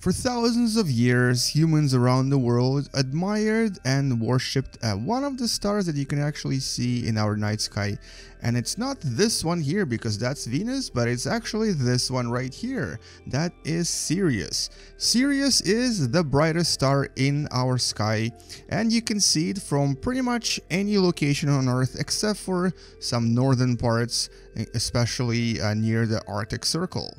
For thousands of years, humans around the world admired and worshipped one of the stars that you can actually see in our night sky. And it's not this one here because that's Venus, but it's actually this one right here. That is Sirius. Sirius is the brightest star in our sky, and you can see it from pretty much any location on Earth except for some northern parts, especially near the Arctic Circle.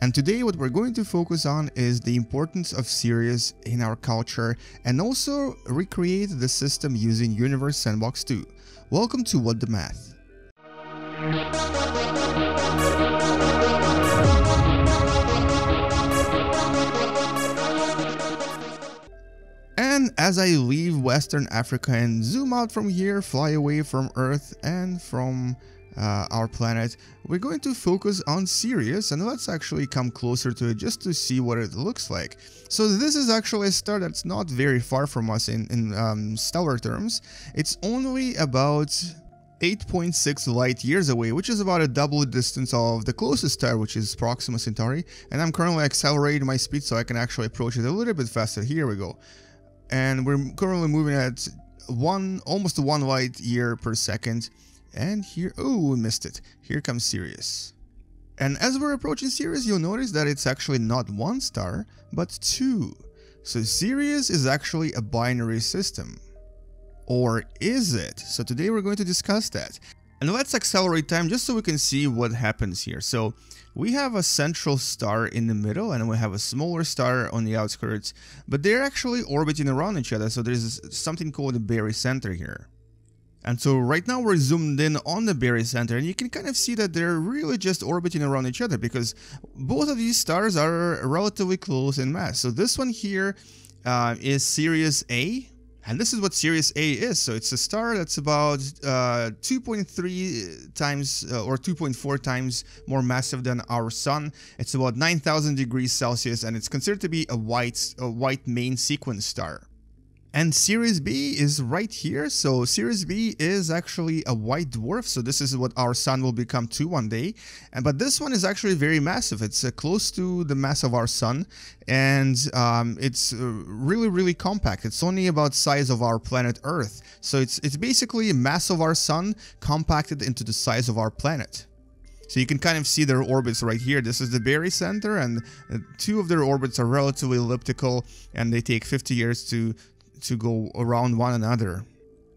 And today what we're going to focus on is the importance of Sirius in our culture and also recreate the system using Universe Sandbox 2. Welcome to What the Math. And as I leave Western Africa and zoom out from here, fly away from Earth and from our planet, we're going to focus on Sirius, and let's actually come closer to it just to see what it looks like. So this is actually a star that's not very far from us in stellar terms. It's only about 8.6 light years away, which is about a double distance of the closest star, which is Proxima Centauri. And I'm currently accelerating my speed so I can actually approach it a little bit faster. Here we go. And we're currently moving at almost 1 light year per second. And here, oh, we missed it. Here comes Sirius. And as we're approaching Sirius, you'll notice that it's actually not one star, but two. So Sirius is actually a binary system. Or is it? So today we're going to discuss that. And let's accelerate time just so we can see what happens here. So we have a central star in the middle and we have a smaller star on the outskirts, but they're actually orbiting around each other. So there's something called a barycenter here. And so right now we're zoomed in on the barycenter, and you can kind of see that they're really just orbiting around each other because both of these stars are relatively close in mass. So this one here is Sirius A, and this is what Sirius A is. So it's a star that's about 2.3 times or 2.4 times more massive than our sun. It's about 9,000 degrees Celsius, and it's considered to be a white main sequence star. And Sirius B is right here. So Sirius B is actually a white dwarf. So this is what our sun will become too one day. But this one is actually very massive. It's close to the mass of our sun, and it's really compact. It's only about size of our planet Earth. So it's basically mass of our sun compacted into the size of our planet. So you can kind of see their orbits right here. This is the barycenter, and two of their orbits are relatively elliptical, and they take 50 years to go around one another.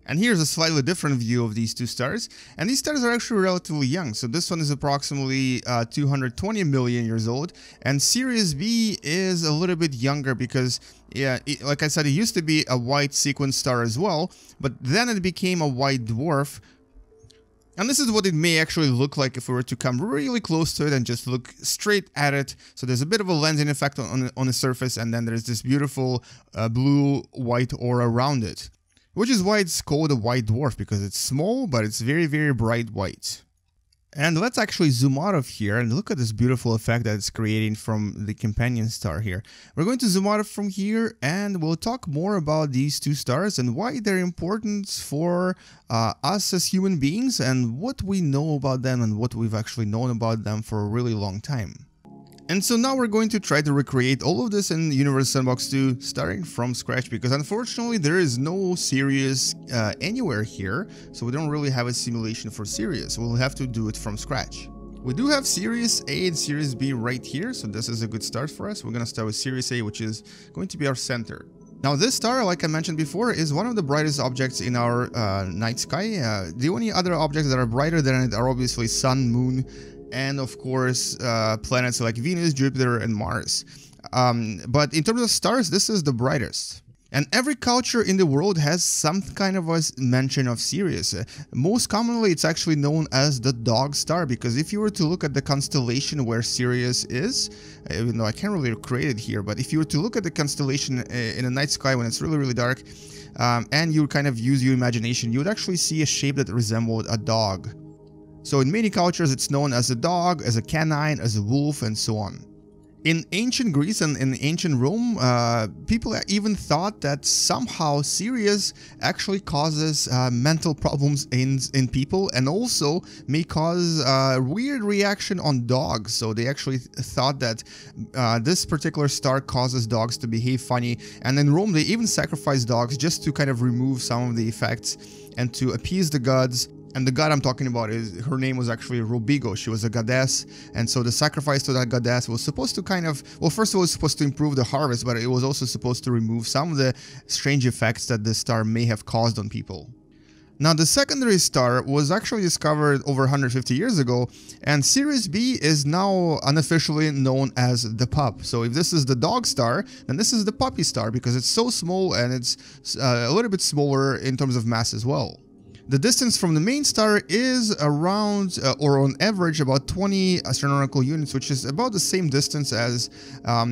And here's a slightly different view of these two stars, and these stars are actually relatively young. So this one is approximately 220 million years old, and Sirius B is a little bit younger because, yeah, like I said, it used to be a white sequence star as well, but then it became a white dwarf. And this is what it may actually look like if we were to come really close to it and just look straight at it. So there's a bit of a lensing effect on the surface, and then there's this beautiful blue-white aura around it. Which is why it's called a white dwarf, because it's small, but it's very bright white. And let's actually zoom out of here and look at this beautiful effect that it's creating from the companion star here. We're going to zoom out from here and we'll talk more about these two stars and why they're important for us as human beings and what we know about them and what we've actually known about them for a really long time. And so now we're going to try to recreate all of this in Universe Sandbox 2 starting from scratch, because unfortunately there is no Sirius anywhere here, so we don't really have a simulation for Sirius. We'll have to do it from scratch. We do have Sirius A and Sirius B right here, so this is a good start for us. We're going to start with Sirius A, which is going to be our center. Now this star, like I mentioned before, is one of the brightest objects in our night sky. The only other objects that are brighter than it are obviously Sun, Moon, and of course planets like Venus, Jupiter, and Mars. But in terms of stars, this is the brightest. And every culture in the world has some kind of a mention of Sirius. Most commonly, it's actually known as the dog star, because if you were to look at the constellation where Sirius is, even though I can't really recreate it here, but if you were to look at the constellation in the night sky when it's really dark, and you kind of use your imagination, you would actually see a shape that resembled a dog. So in many cultures, it's known as a dog, as a canine, as a wolf, and so on. In ancient Greece and in ancient Rome, people even thought that somehow Sirius actually causes mental problems in people, and also may cause a weird reaction on dogs. So they actually thought that this particular star causes dogs to behave funny. And in Rome, they even sacrificed dogs just to kind of remove some of the effects and to appease the gods. And the god I'm talking about her name was actually Robigo. She was a goddess, and so the sacrifice to that goddess was supposed to kind of, well, first of all, it was supposed to improve the harvest, but it was also supposed to remove some of the strange effects that the star may have caused on people. Now, the secondary star was actually discovered over 150 years ago, and Sirius B is now unofficially known as the pup. So if this is the dog star, then this is the puppy star, because it's so small and it's a little bit smaller in terms of mass as well. The distance from the main star is around, or on average, about 20 astronomical units, which is about the same distance as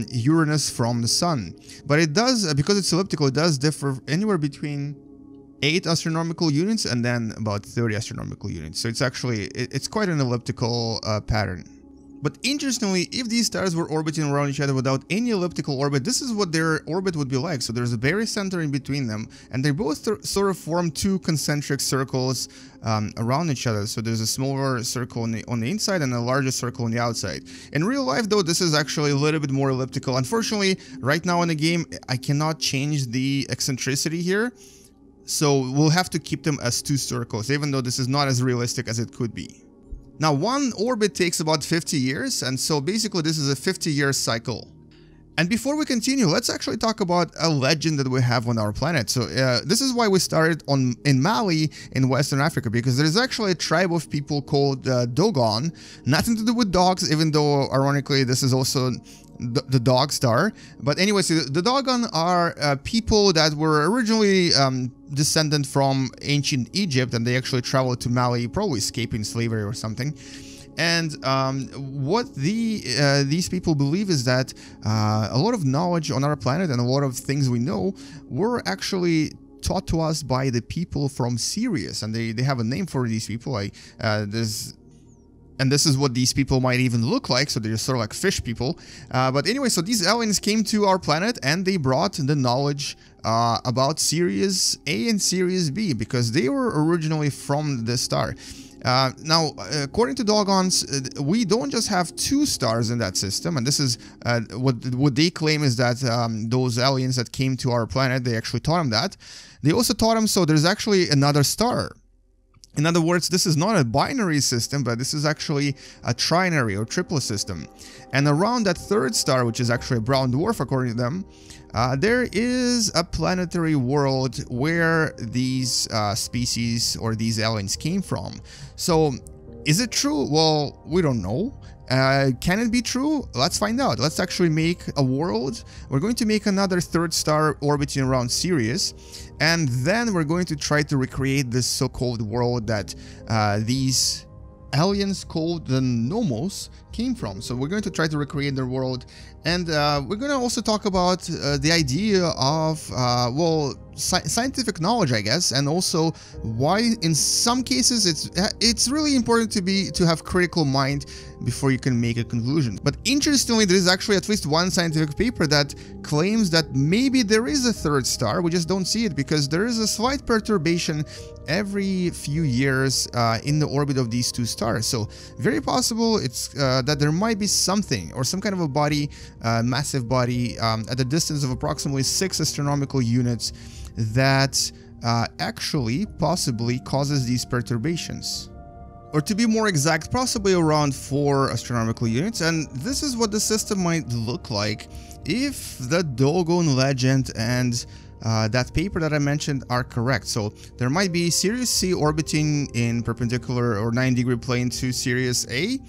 Uranus from the Sun. But it does, because it's elliptical, it does differ anywhere between 8 astronomical units and then about 30 astronomical units. So it's actually, it's quite an elliptical pattern. But interestingly, if these stars were orbiting around each other without any elliptical orbit, this is what their orbit would be like. So there's a barycenter in between them, and they both sort of form 2 concentric circles around each other. So there's a smaller circle on the inside and a larger circle on the outside. In real life, though, this is actually a little bit more elliptical. Unfortunately, right now in the game, I cannot change the eccentricity here. So we'll have to keep them as 2 circles, even though this is not as realistic as it could be. Now, one orbit takes about 50 years, and so basically this is a 50-year cycle. And before we continue, let's actually talk about a legend that we have on our planet. So this is why we started in Mali in Western Africa, because there's actually a tribe of people called Dogon. Nothing to do with dogs, even though ironically this is also the dog star. But anyway, so the Dogon are people that were originally descendant from ancient Egypt, and they actually traveled to Mali, probably escaping slavery or something. And what these people believe is that a lot of knowledge on our planet and a lot of things we know were actually taught to us by the people from Sirius, and they have a name for these people. And this is what these people might even look like, so they're sort of like fish people. But anyway, so these aliens came to our planet and they brought the knowledge about Sirius A and Sirius B, because they were originally from this star. Now, according to Dogons, we don't just have 2 stars in that system, and this is what they claim is that those aliens that came to our planet, they actually taught them that. They also taught them, so there's actually another star. In other words, this is not a binary system, but this is actually a trinary or triple system. And around that 3rd star, which is actually a brown dwarf according to them, there is a planetary world where these species or these aliens came from. So, is it true? Well, we don't know. Can it be true? Let's find out. Let's actually make a world. We're going to make another 3rd star orbiting around Sirius, and then we're going to try to recreate this so-called world that these aliens called the Nomos came from. So we're going to try to recreate their world, and we're going to also talk about the idea of, well, scientific knowledge, I guess, and also why in some cases it's really important to have critical mind before you can make a conclusion. But interestingly, there is actually at least one scientific paper that claims that maybe there is a 3rd star. We just don't see it because there is a slight perturbation every few years in the orbit of these 2 stars. So very possible it's that there might be something or some kind of a body, massive body at a distance of approximately 6 astronomical units that actually possibly causes these perturbations. Or to be more exact, possibly around 4 astronomical units. And this is what the system might look like if the Dogon legend and that paper that I mentioned are correct. So there might be Sirius C orbiting in perpendicular or 90-degree plane to Sirius A,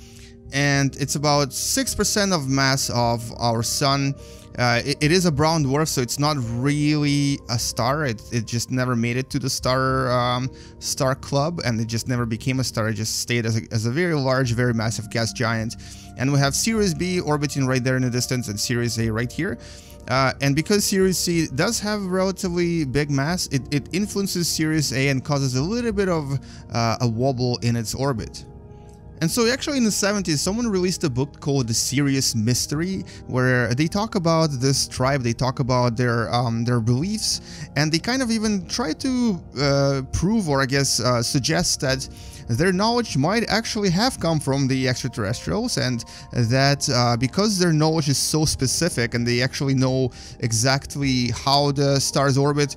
and it's about 6% of mass of our sun. It is a brown dwarf, so it's not really a star. It just never made it to the star club, and it just never became a star. It just stayed as a very large, very massive gas giant. And we have Sirius B orbiting right there in the distance and Sirius A right here. And because Sirius C does have relatively big mass, it influences Sirius A and causes a little bit of a wobble in its orbit. And so actually in the 70s, someone released a book called The Sirius Mystery, where they talk about this tribe, they talk about their beliefs, and they kind of even try to prove, or I guess suggest that their knowledge might actually have come from the extraterrestrials, and that because their knowledge is so specific and they actually know exactly how the stars orbit,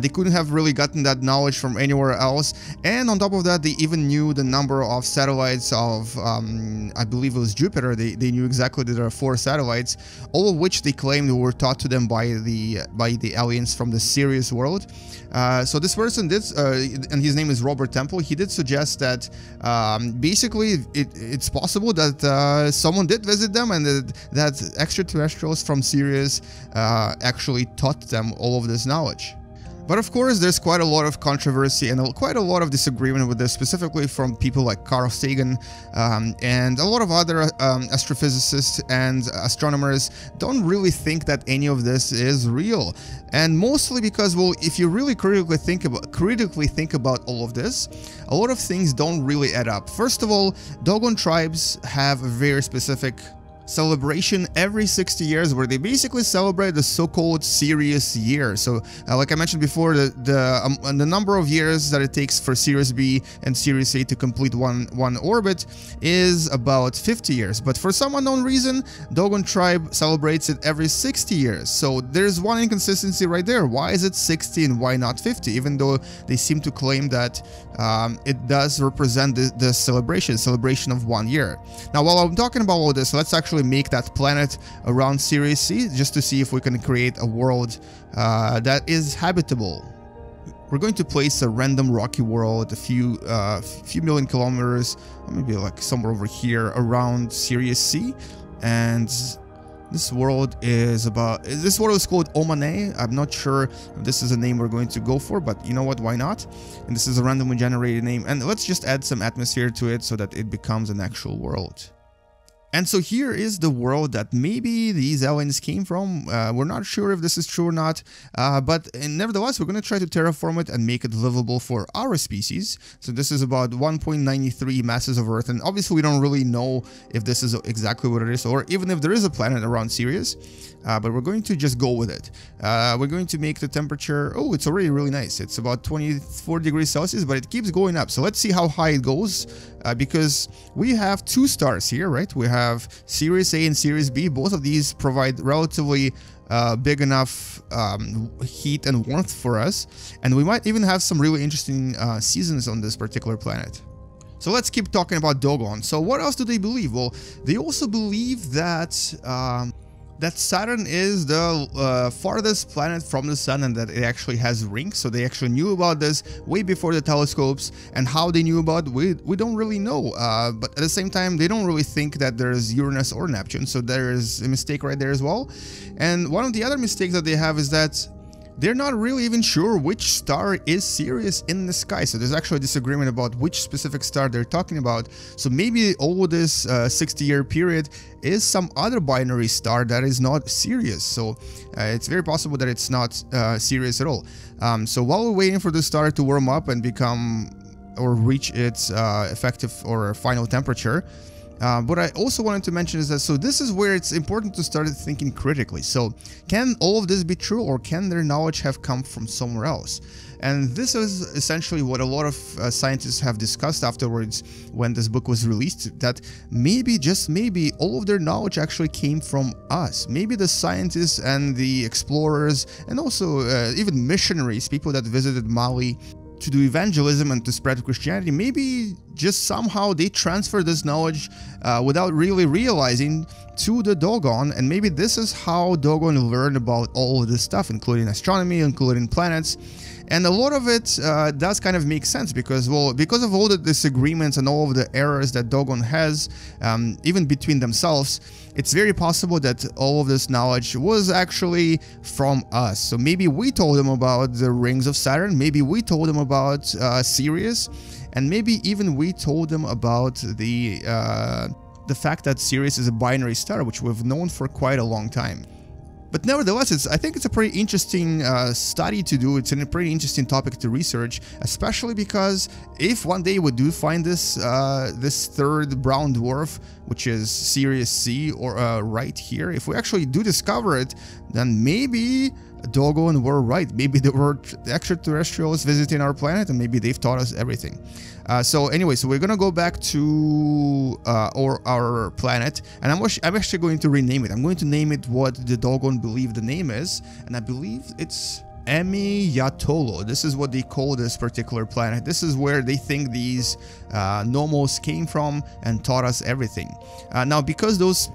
they couldn't have really gotten that knowledge from anywhere else. And on top of that, they even knew the number of satellites of, I believe it was Jupiter. They knew exactly that there are 4 satellites, all of which they claimed were taught to them by the aliens from the Sirius world. So this person did, and his name is Robert Temple, he did suggest that basically it's possible that someone did visit them, and that extraterrestrials from Sirius actually taught them all of this knowledge. But of course, there's quite a lot of controversy and quite a lot of disagreement with this, specifically from people like Carl Sagan, and a lot of other astrophysicists and astronomers don't really think that any of this is real. And mostly because, well, if you really critically think about all of this, a lot of things don't really add up. First of all, Dogon tribes have a very specific celebration every 60 years where they basically celebrate the so-called Sirius year. So like I mentioned before, the number of years that it takes for Sirius B and Sirius A to complete one orbit is about 50 years, but for some unknown reason Dogon tribe celebrates it every 60 years. So there's one inconsistency right there. Why is it 60 and why not 50, even though they seem to claim that it does represent the celebration of 1 year. Now, while I'm talking about all this, let's actually make that planet around Sirius C, just to see if we can create a world that is habitable. We're going to place a random rocky world a few million kilometers, or maybe like somewhere over here around Sirius C, and this world is called Omane. I'm not sure if this is a name we're going to go for, but you know what, why not? And this is a randomly generated name, and let's just add some atmosphere to it so that it becomes an actual world. And so here is the world that maybe these aliens came from. We're not sure if this is true or not, but nevertheless, we're going to try to terraform it and make it livable for our species. So this is about 1.93 masses of Earth, and obviously we don't really know if this is exactly what it is, or even if there is a planet around Sirius, but we're going to just go with it. We're going to make the temperature, oh, it's already really nice. It's about 24 degrees Celsius, but it keeps going up. So let's see how high it goes, because we have 2 stars here, right? We have Sirius A and Sirius B. Both of these provide relatively big enough heat and warmth for us, and we might even have some really interesting seasons on this particular planet. So let's keep talking about Dogon. So what else do they believe? Well, they also believe that that Saturn is the farthest planet from the sun, and that it actually has rings. So they actually knew about this way before the telescopes, and how they knew about it, we don't really know. But at the same time, they don't really think that there's Uranus or Neptune, so there is a mistake right there as well. And one of the other mistakes that they have is that they're not really even sure which star is Sirius in the sky. So there's actually a disagreement about which specific star they're talking about. So maybe all this 60-year period is some other binary star that is not Sirius. So it's very possible that it's not Sirius at all. So while we're waiting for the star to warm up and become or reach its effective or final temperature, what I also wanted to mention is that, so this is where it's important to start thinking critically. So can all of this be true, or can their knowledge have come from somewhere else? And this is essentially what a lot of scientists have discussed afterwards when this book was released, that maybe, just maybe, all of their knowledge actually came from us. Maybe the scientists and the explorers, and also even missionaries, people that visited Mali to do evangelism and to spread Christianity, maybe just somehow they transfer this knowledge without really realizing to the Dogon, and maybe this is how Dogon learned about all of this stuff, including astronomy, including planets. And a lot of it does kind of make sense because, well, because of all the disagreements and all of the errors that Dogon has, even between themselves, it's very possible that all of this knowledge was actually from us. So maybe we told them about the rings of Saturn, maybe we told them about Sirius, and maybe even we told them about the fact that Sirius is a binary star, which we've known for quite a long time. But nevertheless, I think it's a pretty interesting study to do. It's a pretty interesting topic to research, especially because if one day we do find this this third brown dwarf, which is Sirius C, or right here, if we actually do discover it, then maybe Dogon were right. Maybe there were extraterrestrials visiting our planet, and maybe they've taught us everything. So anyway, so we're gonna go back to our planet, and I'm actually going to rename it. I'm going to name it what the Dogon believe the name is, and I believe it's Yatolo. This is what they call this particular planet. This is where they think these nomos came from and taught us everything. Now, because those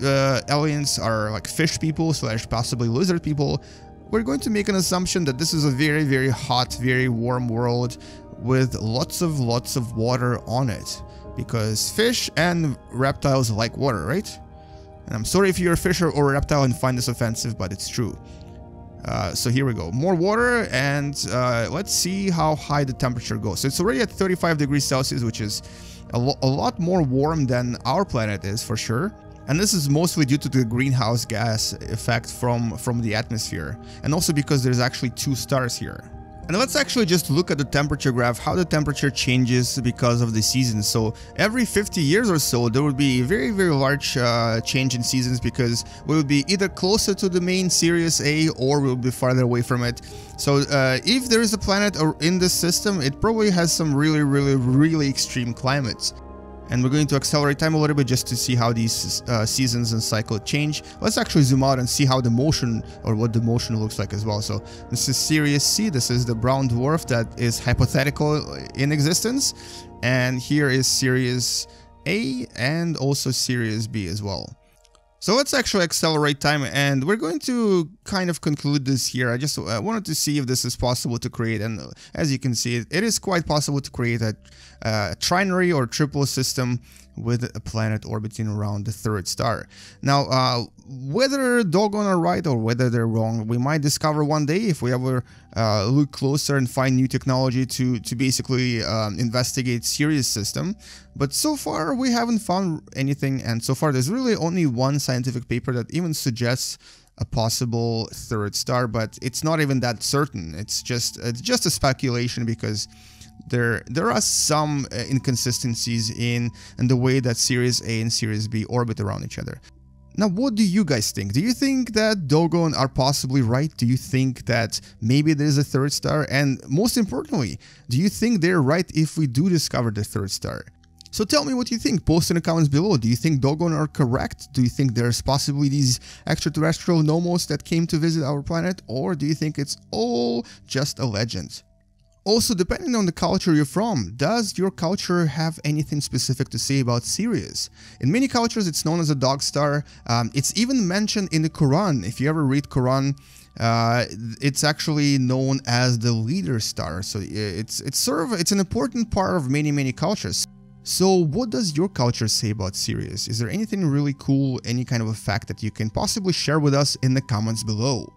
aliens are like fish people / possibly lizard people, we're going to make an assumption that this is a very, very hot, very warm world with lots of water on it, because fish and reptiles like water, right? And I'm sorry if you're a fish or a reptile and find this offensive, but it's true. So here we go, more water, and let's see how high the temperature goes. So it's already at 35 degrees Celsius, which is a lot more warm than our planet is, for sure. And this is mostly due to the greenhouse gas effect from the atmosphere, and also because there's actually 2 stars here. And let's actually just look at the temperature graph, how the temperature changes because of the seasons. So every 50 years or so, there would be a very, very large change in seasons, because we would be either closer to the main Sirius A or we would be farther away from it. So if there is a planet in this system, it probably has some really extreme climates. And we're going to accelerate time a little bit just to see how these seasons and cycle change. Let's actually zoom out and see how the motion, or what the motion looks like as well. So this is Sirius C. This is the brown dwarf that is hypothetical in existence. And here is Sirius A and also Sirius B as well. So let's actually accelerate time, and we're going to kind of conclude this here. I just wanted to see if this is possible to create, and as you can see, it is quite possible to create a trinary or triple system with a planet orbiting around the third star. Now, whether Dogon are right or whether they're wrong, we might discover one day if we ever look closer and find new technology to basically investigate Sirius system. But so far we haven't found anything, and so far there's really only one scientific paper that even suggests a possible third star, but it's not even that certain. It's just a speculation, because there are some inconsistencies in the way that Sirius A and Sirius B orbit around each other. Now, what do you guys think? Do you think that Dogon are possibly right? Do you think that maybe there's a third star? And most importantly, do you think they're right if we do discover the third star? So tell me what you think. Post in the comments below. Do you think Dogon are correct? Do you think there's possibly these extraterrestrial nomos that came to visit our planet? Or do you think it's all just a legend? Also, depending on the culture you're from, does your culture have anything specific to say about Sirius? In many cultures, it's known as a dog star. It's even mentioned in the Quran. If you ever read Quran, it's actually known as the leader star. So it's an important part of many cultures. So what does your culture say about Sirius? Is there anything really cool, any kind of a fact that you can possibly share with us in the comments below?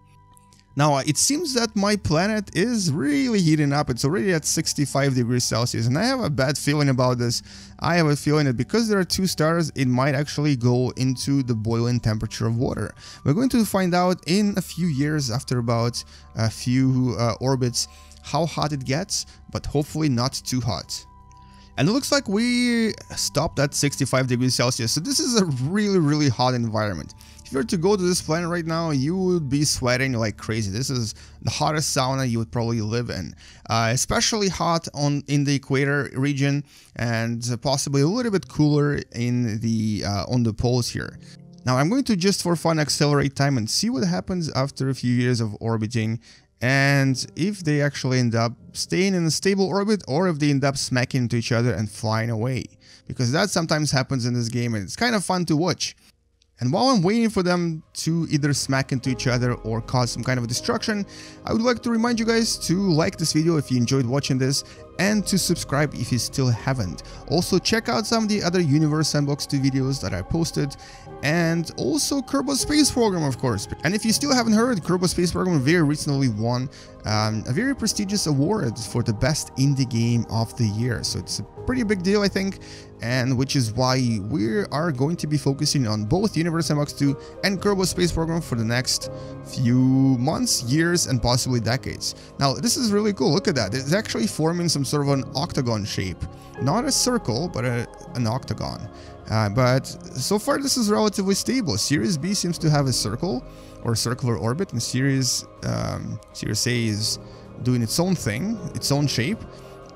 Now, it seems that my planet is really heating up. It's already at 65 degrees Celsius, and I have a bad feeling about this. I have a feeling that because there are 2 stars, it might actually go into the boiling temperature of water. We're going to find out in a few years, after about a few orbits, how hot it gets, but hopefully not too hot. And it looks like we stopped at 65 degrees Celsius, so this is a really hot environment. If you were to go to this planet right now, you would be sweating like crazy. This is the hottest sauna you would probably live in. Especially hot in the equator region, and possibly a little bit cooler in the on the poles here. Now I'm going to, just for fun, accelerate time and see what happens after a few years of orbiting, and if they actually end up staying in a stable orbit, or if they end up smacking into each other and flying away. Because that sometimes happens in this game, and it's kind of fun to watch. And while I'm waiting for them to either smack into each other or cause some kind of destruction, I would like to remind you guys to like this video if you enjoyed watching this, and to subscribe if you still haven't. Also, check out some of the other Universe Sandbox 2 videos that I posted, and also Kerbal Space Program, of course. And if you still haven't heard, Kerbal Space Program very recently won a very prestigious award for the best indie game of the year. So it's a pretty big deal, I think. and which is why we are going to be focusing on both Universe Sandbox 2 and Kerbal Space Program for the next few months, years, and possibly decades. Now, this is really cool. Look at that. It's actually forming some sort of an octagon shape. Not a circle, but an octagon. But so far, this is relatively stable. Sirius B seems to have a circle or circular orbit, and Sirius A is doing its own thing, its own shape.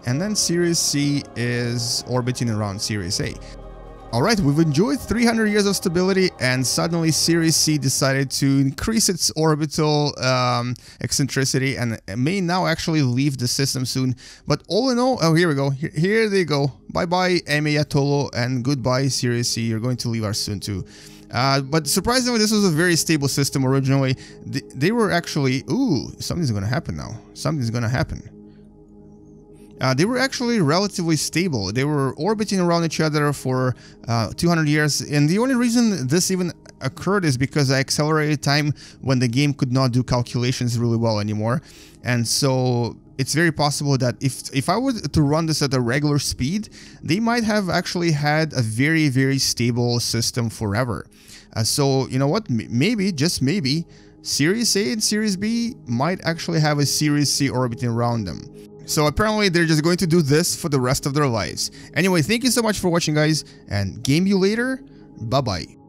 And then Sirius C is orbiting around Sirius A. Alright, we've enjoyed 300 years of stability, and suddenly Sirius C decided to increase its orbital eccentricity and may now actually leave the system soon. But all in all, oh, here we go. Here they go. Bye-bye, Atolo, and goodbye, Sirius C. You're going to leave us soon too. But surprisingly, this was a very stable system originally. They were actually... Ooh, something's going to happen now. Something's going to happen. They were actually relatively stable. They were orbiting around each other for 200 years, and the only reason this even occurred is because I accelerated time when the game could not do calculations really well anymore. And so it's very possible that if I were to run this at a regular speed, they might have actually had a very, very stable system forever. So, you know what, maybe, just maybe, Sirius A and Sirius B might actually have a Sirius C orbiting around them. So apparently they're just going to do this for the rest of their lives. Anyway, thank you so much for watching, guys, and game you later. Bye-bye.